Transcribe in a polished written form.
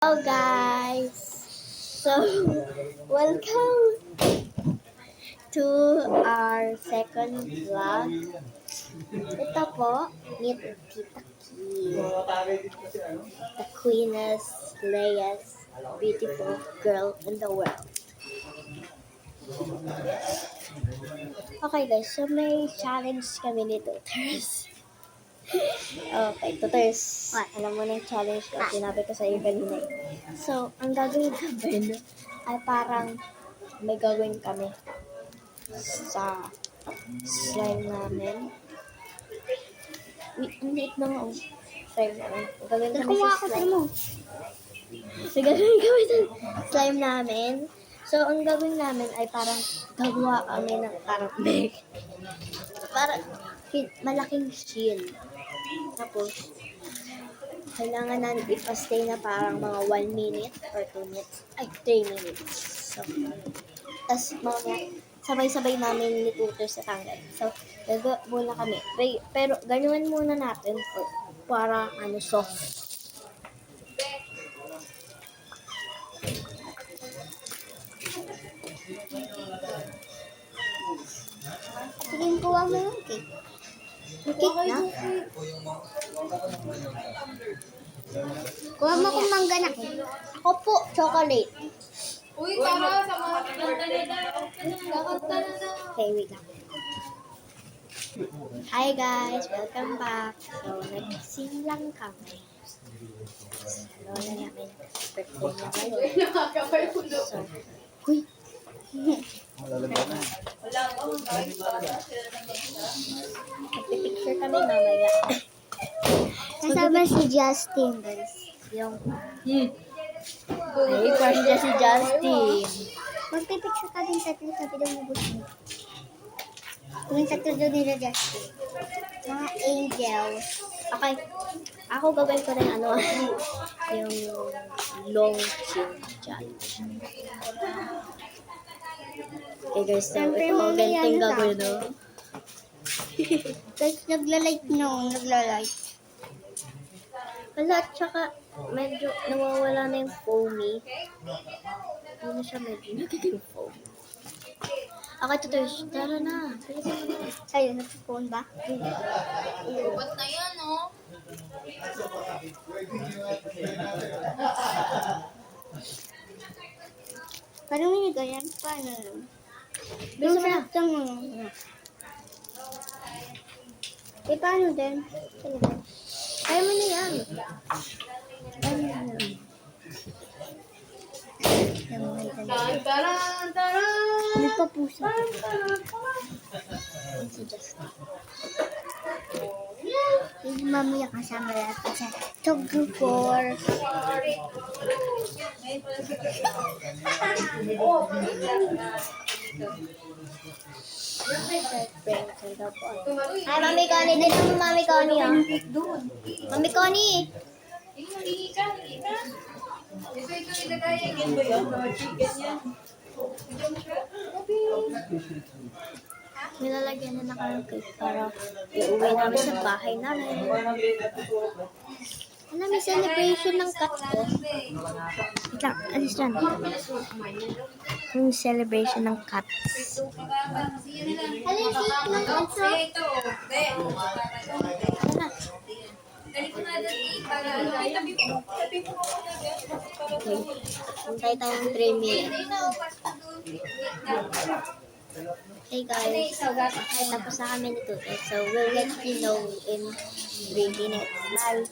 Hello guys! So, welcome to our second vlog. Ito po, meet Tita Key. The queenest, layest, beautiful girl in the world. Okay guys, so may challenge kami ni Tutors. Okay, Tutors. Alam mo na yung challenge ko. Sinabi ko sa iyo kanina. So, ang gagawin namin ay parang may gawin kami sa slime namin. Ang liit na nga slime namin. Gagawin kami sa slime. So, gagawin kami sa slime namin. So, ang gagawin namin ay parang gagawa kami ng parang big. Parang malaking shield. Tapos, kailangan natin ipastay na parang mga 1 minute or 2 minutes. Ay, 3 minutes. So, tapos mamaya, sabay-sabay namin ni Tutor sa tanggal. So, gagawa muna kami. Pero, ganoon muna natin para soft. Tingin ko mo yung cake. Yung cake na? Kuha mo kung mangga na cake. Ako po, chocolate. Uy, tara, sa mga Okay, wait lang. Hi guys, welcome back. So, nag-sing lang kami. Lola namin. Birthday niya ngayon. So, huy. Magpipicture kami mamaya. Kasama si Justin, guys. Yung... Ay, crush niya si Justin. Magpipicture ka din sa sabi daw mo gusto mo. Kung tatlo daw nila Justin. Mga angels. Okay. Ako gagawin ko rin yung long chin challenge. Okay guys, so ito ang ganting gagawin, no? Guys, nagla-light. Wala, tsaka medyo nawawala na yung foamy. Hindi na siya medyo nagiging foamy. Okay, Tutors, tara na. Pilitin mo na. Ayun, nag-phone ba? Ba't na yan, no? Parang may ganyan. Paano lang? Bisa mo na. Eh, paano din? Ayaw mo na yan. Tara, tara. Nagpapusa. Yung mamaya kasama natin sa Togro 4. Ay, Mami Connie. Dito mo, Mami Connie. Mami Connie. Hingi ka. Ito ilagay. Chicken ba yun? Chicken yan. Nilalagyan na ng cake para iuwi namin sa bahay namin. Ano, may celebration ng cut ko. Wait lang, alis lang. Yung celebration ng cuts. Alin, cake ng cuts, oh? Ito. Ano? Dali ko na dali para tabi ko. Okay. Hintay tayo ng 3 minutes. Hey guys, tapos na kami nito. So, we'll let you know in 3 minutes. Bye!